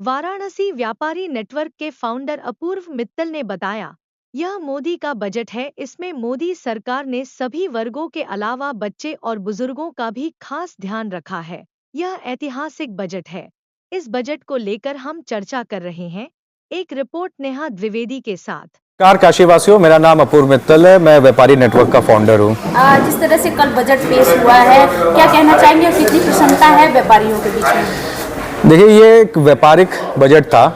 वाराणसी व्यापारी नेटवर्क के फाउंडर अपूर्व मित्तल ने बताया, यह मोदी का बजट है। इसमें मोदी सरकार ने सभी वर्गों के अलावा बच्चे और बुजुर्गों का भी खास ध्यान रखा है। यह ऐतिहासिक बजट है। इस बजट को लेकर हम चर्चा कर रहे हैं। एक रिपोर्ट नेहा द्विवेदी के साथ। नमस्कार काशीवासियों, मेरा नाम अपूर्व मित्तल है। मैं व्यापारी नेटवर्क का फाउंडर हूँ। जिस तरह से कल बजट पेश हुआ है, क्या कहना चाहेंगे और कितनी प्रसन्नता है व्यापारियों के बीच में? देखिए, ये एक व्यापारिक बजट था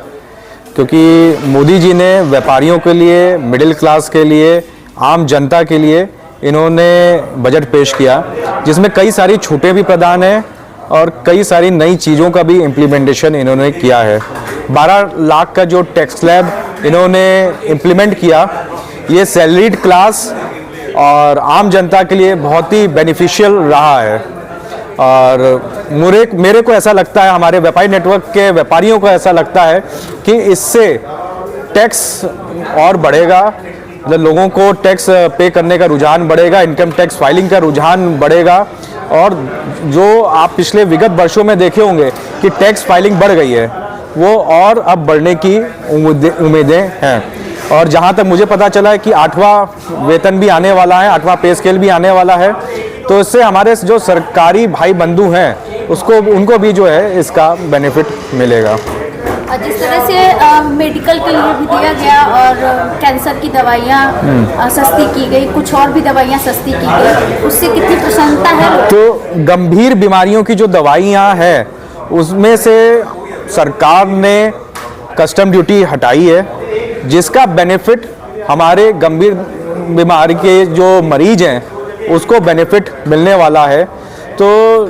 क्योंकि मोदी जी ने व्यापारियों के लिए, मिडिल क्लास के लिए, आम जनता के लिए इन्होंने बजट पेश किया, जिसमें कई सारी छूटें भी प्रदान हैं और कई सारी नई चीज़ों का भी इम्प्लीमेंटेशन इन्होंने किया है। 12 लाख का जो टैक्स स्लैब इन्होंने इम्प्लीमेंट किया, ये सैलरीड क्लास और आम जनता के लिए बहुत ही बेनिफिशियल रहा है। और मेरे को ऐसा लगता है, हमारे व्यापारी नेटवर्क के व्यापारियों को ऐसा लगता है कि इससे टैक्स और बढ़ेगा, मतलब लोगों को टैक्स पे करने का रुझान बढ़ेगा, इनकम टैक्स फाइलिंग का रुझान बढ़ेगा। और जो आप पिछले विगत वर्षों में देखे होंगे कि टैक्स फाइलिंग बढ़ गई है, वो और अब बढ़ने की उम्मीदें हैं। और जहाँ तक मुझे पता चला है कि 8वां वेतन भी आने वाला है, 8वां पे स्केल भी आने वाला है, तो इससे हमारे जो सरकारी भाई बंधु हैं उनको भी जो है इसका बेनिफिट मिलेगा। जिस तरह से मेडिकल के लिए भी दिया गया और कैंसर की दवाइयाँ सस्ती की गई, कुछ और भी दवाइयाँ सस्ती की गई, उससे कितनी प्रसन्नता है? तो गंभीर बीमारियों की जो दवाइयाँ हैं उसमें से सरकार ने कस्टम ड्यूटी हटाई है, जिसका बेनिफिट हमारे गंभीर बीमारी के जो मरीज हैं उसको बेनिफिट मिलने वाला है। तो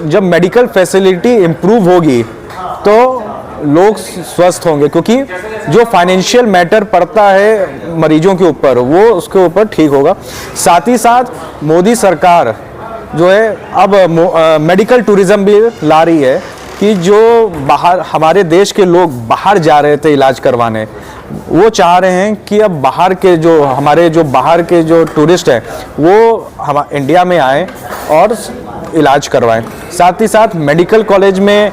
जब मेडिकल फैसिलिटी इम्प्रूव होगी तो लोग स्वस्थ होंगे, क्योंकि जो फाइनेंशियल मैटर पड़ता है मरीजों के ऊपर वो उसके ऊपर ठीक होगा। साथ ही साथ मोदी सरकार जो है अब मेडिकल टूरिज्म भी ला रही है कि जो बाहर हमारे देश के लोग बाहर जा रहे थे इलाज करवाने, वो चाह रहे हैं कि अब बाहर के जो हमारे जो बाहर के जो टूरिस्ट हैं वो हम इंडिया में आए और इलाज करवाएं। साथ ही साथ मेडिकल कॉलेज में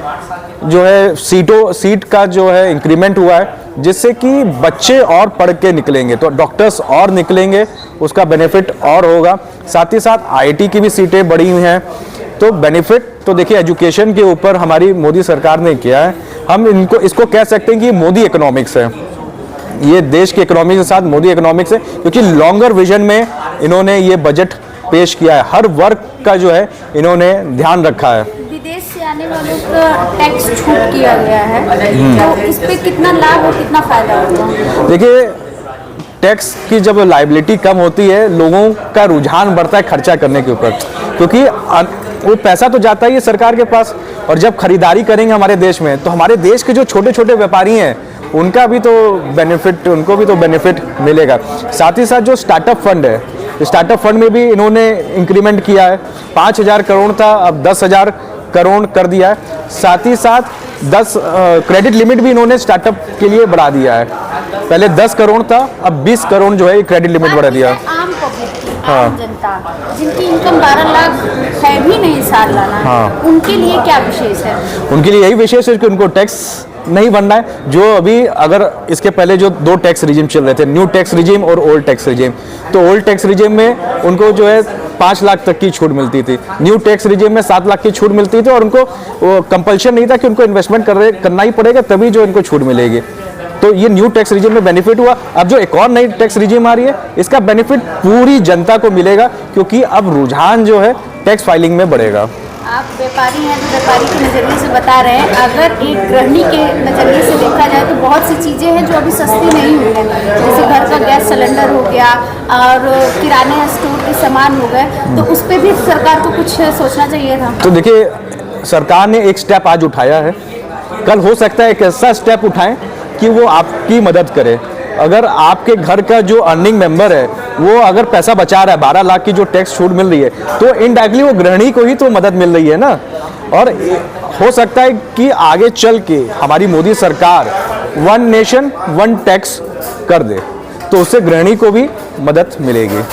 जो है सीट का जो है इंक्रीमेंट हुआ है, जिससे कि बच्चे और पढ़ के निकलेंगे तो डॉक्टर्स और निकलेंगे, उसका बेनिफिट और होगा। साथ ही साथ आईआईटी की भी सीटें बढ़ी हुई हैं, तो बेनिफिट तो देखिए एजुकेशन के ऊपर हमारी मोदी सरकार ने किया है। हम इसको कह सकते हैं कि मोदी इकोनॉमिक्स है, ये देश की इकोनॉमी के साथ मोदी इकोनॉमिक्स है, क्योंकि लॉन्गर विजन में इन्होंने ये बजट पेश किया है। हर वर्ग का जो है इन्होंने ध्यान रखा है। विदेश से आने वालों का टैक्स छूट किया गया है, तो इस पे कितना लाभ और कितना फायदा होगा? देखिए, टैक्स की जब लायबिलिटी कम होती है, लोगों का रुझान बढ़ता है खर्चा करने के ऊपर, क्योंकि वो पैसा तो जाता ही है सरकार के पास। और जब खरीदारी करेंगे हमारे देश में, तो हमारे देश के जो छोटे छोटे व्यापारी हैं उनको भी तो बेनिफिट मिलेगा। साथ ही साथ जो स्टार्टअप फंड है, स्टार्टअप फंड में भी इन्होंने इंक्रीमेंट किया है। 5,000 करोड़ था, अब 10,000 करोड़ कर दिया है। साथ ही साथ 10 क्रेडिट लिमिट भी इन्होंने स्टार्टअप के लिए बढ़ा दिया है। पहले 10 करोड़ था, अब 20 करोड़ जो है क्रेडिट लिमिट बढ़ा दिया। आम पब्लिक, आम जनता जिनकी इनकम 12 लाख है भी नहीं सालाना, उनके लिए क्या विशेष है? उनके लिए यही विशेष है कि उनको टैक्स नहीं बनना है। जो अभी अगर इसके पहले जो 2 टैक्स रिजीम चल रहे थे, न्यू टैक्स रिजीम और ओल्ड टैक्स रिजीम, तो ओल्ड टैक्स रिजीम में उनको जो है 5 लाख तक की छूट मिलती थी, न्यू टैक्स रिजीम में 7 लाख की छूट मिलती थी, और उनको वो कंपल्शन नहीं था कि उनको इन्वेस्टमेंट करना ही पड़ेगा तभी जो इनको छूट मिलेगी। तो ये न्यू टैक्स रिजीम में बेनिफिट हुआ। अब जो एक और नई टैक्स रिजीम आ रही है, इसका बेनिफिट पूरी जनता को मिलेगा, क्योंकि अब रुझान जो है टैक्स फाइलिंग में बढ़ेगा। आप व्यापारी हैं तो व्यापारी के नज़रिए से बता रहे हैं, अगर एक गृहिणी के नज़रिए से देखा जाए तो बहुत सी चीज़ें हैं जो अभी सस्ती नहीं हुई हैं, जैसे घर का गैस सिलेंडर हो गया और किराने स्टोर के सामान हो गए, तो उस पर भी सरकार को कुछ सोचना चाहिए था। तो देखिए, सरकार ने एक स्टेप आज उठाया है, कल हो सकता है एक ऐसा स्टेप उठाएं कि वो आपकी मदद करे। अगर आपके घर का जो अर्निंग मेंबर है वो अगर पैसा बचा रहा है, 12 लाख की जो टैक्स छूट मिल रही है, तो इनडायरेक्टली वो गृहिणी को ही तो मदद मिल रही है ना। और हो सकता है कि आगे चल के हमारी मोदी सरकार 1 नेशन 1 टैक्स कर दे, तो उससे गृहिणी को भी मदद मिलेगी।